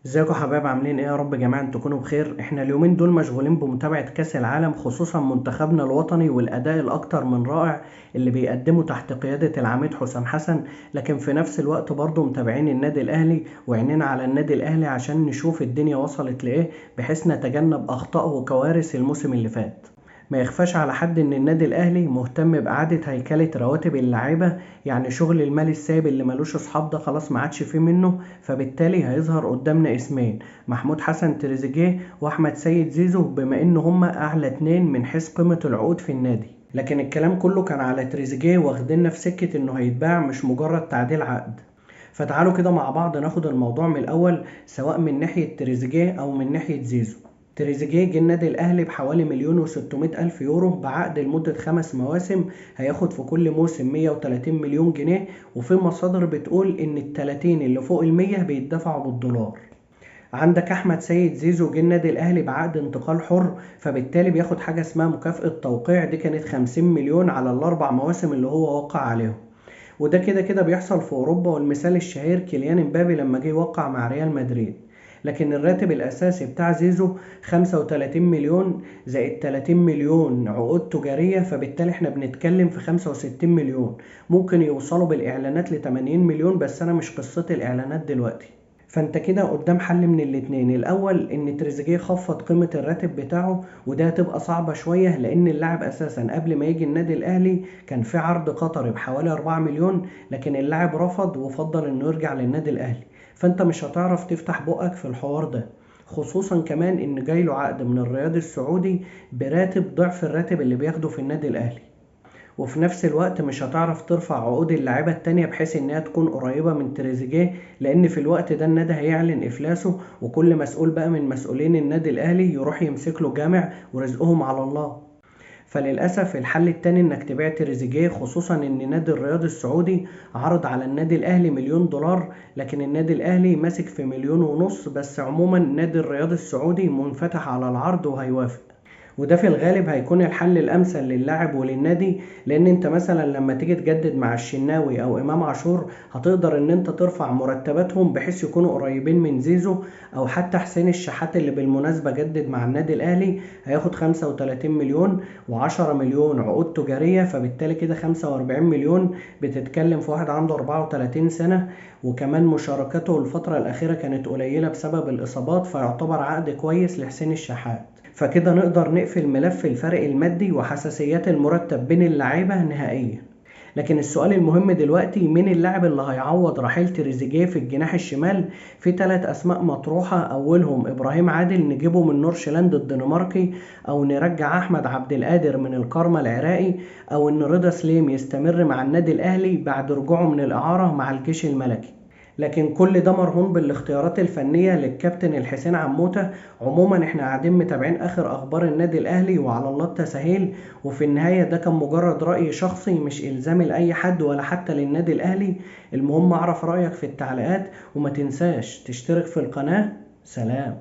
ازيكم يا حبايب؟ عاملين ايه؟ يا رب جميعا تكونوا بخير. احنا اليومين دول مشغولين بمتابعة كأس العالم، خصوصا منتخبنا الوطني والأداء الأكتر من رائع اللي بيقدمه تحت قيادة العميد حسام حسن. لكن في نفس الوقت برضه متابعين النادي الأهلي وعينينا على النادي الأهلي عشان نشوف الدنيا وصلت لإيه، بحيث نتجنب أخطاء وكوارث الموسم اللي فات. ما يخفاش على حد ان النادي الاهلي مهتم باعاده هيكله رواتب اللعيبه، يعني شغل المال السايب اللي ملوش اصحاب ده خلاص ما عادش فيه منه. فبالتالي هيظهر قدامنا اسمين: محمود حسن تريزيجيه واحمد سيد زيزو، بما ان هما اعلى اتنين من حيث قيمه العقود في النادي. لكن الكلام كله كان على تريزيجيه، واخدنا في سكه انه هيتباع مش مجرد تعديل عقد. فتعالوا كده مع بعض ناخد الموضوع من الاول، سواء من ناحيه تريزيجيه او من ناحيه زيزو. تريزيجيه جه النادي الاهلي بحوالي 1,600,000 يورو بعقد لمده 5 مواسم، هياخد في كل موسم 130 مليون جنيه، وفي مصادر بتقول ان ال30 اللي فوق ال100 بيدفعوا بالدولار. عندك احمد سيد زيزو جه النادي الاهلي بعقد انتقال حر، فبالتالي بياخد حاجه اسمها مكافأة توقيع، دي كانت 50 مليون على ال4 مواسم اللي هو وقع عليهم. وده كده كده بيحصل في اوروبا، والمثال الشهير كيليان امبابي لما جه يوقع مع ريال مدريد. لكن الراتب الاساسي بتاع زيزو 35 مليون زائد 30 مليون عقود تجارية، فبالتالي احنا بنتكلم في 65 مليون. ممكن يوصلوا بالاعلانات ل 80 مليون، بس انا مش قصة الاعلانات دلوقتي. فانت كده قدام حل من الاتنين: الاول ان تريزيجيه خفض قيمة الراتب بتاعه، وده هتبقى صعبة شوية لان اللاعب اساسا قبل ما يجي النادي الاهلي كان في عرض قطري بحوالي 4 مليون، لكن اللاعب رفض وفضل انه يرجع للنادي الاهلي. فانت مش هتعرف تفتح بقك في الحوار ده، خصوصا كمان ان جايله عقد من الرياض السعودي براتب ضعف الراتب اللي بياخده في النادي الاهلي. وفي نفس الوقت مش هتعرف ترفع عقود اللاعيبه التانية بحيث انها تكون قريبة من تريزيجيه، لان في الوقت ده النادي هيعلن افلاسه، وكل مسؤول بقى من مسؤولين النادي الاهلي يروح يمسك له جامع ورزقهم على الله. فللأسف الحل التاني انك تبيع تريزيجيه، خصوصا ان نادي الرياض السعودي عرض على النادي الاهلي $1,000,000، لكن النادي الاهلي ماسك في 1,500,000 بس. عموما نادي الرياض السعودي منفتح على العرض وهيوافق، وده في الغالب هيكون الحل الامثل للاعب وللنادي. لان انت مثلا لما تيجي تجدد مع الشناوي او امام عاشور هتقدر ان انت ترفع مرتباتهم بحيث يكونوا قريبين من زيزو، او حتى حسين الشحات اللي بالمناسبة جدد مع النادي الاهلي هياخد 35 مليون و10 مليون عقود تجارية، فبالتالي كده 45 مليون. بتتكلم في واحد عنده 34 سنة، وكمان مشاركته الفترة الأخيرة كانت قليلة بسبب الإصابات، فيعتبر عقد كويس لحسين الشحات. فكده نقدر نقفل ملف الفرق المادي وحساسيات المرتب بين اللعيبة نهائيا. لكن السؤال المهم دلوقتي: مين اللاعب اللي هيعوض رحيل تريزيجيه في الجناح الشمال؟ في 3 أسماء مطروحة، أولهم إبراهيم عادل نجيبه من نورشلاند الدنماركي، أو نرجع أحمد عبد القادر من القرمة العراقي، أو إن رضا سليم يستمر مع النادي الأهلي بعد رجوعه من الإعارة مع الجيش الملكي. لكن كل ده مرهون بالاختيارات الفنية للكابتن الحسين عموتة. عموما احنا قاعدين متابعين اخر اخبار النادي الاهلي وعلى الله التسهيل، وفي النهاية ده كان مجرد رأي شخصي مش الزامي لأي حد ولا حتى للنادي الاهلي. المهم اعرف رأيك في التعليقات، وما تنساش تشترك في القناة. سلام.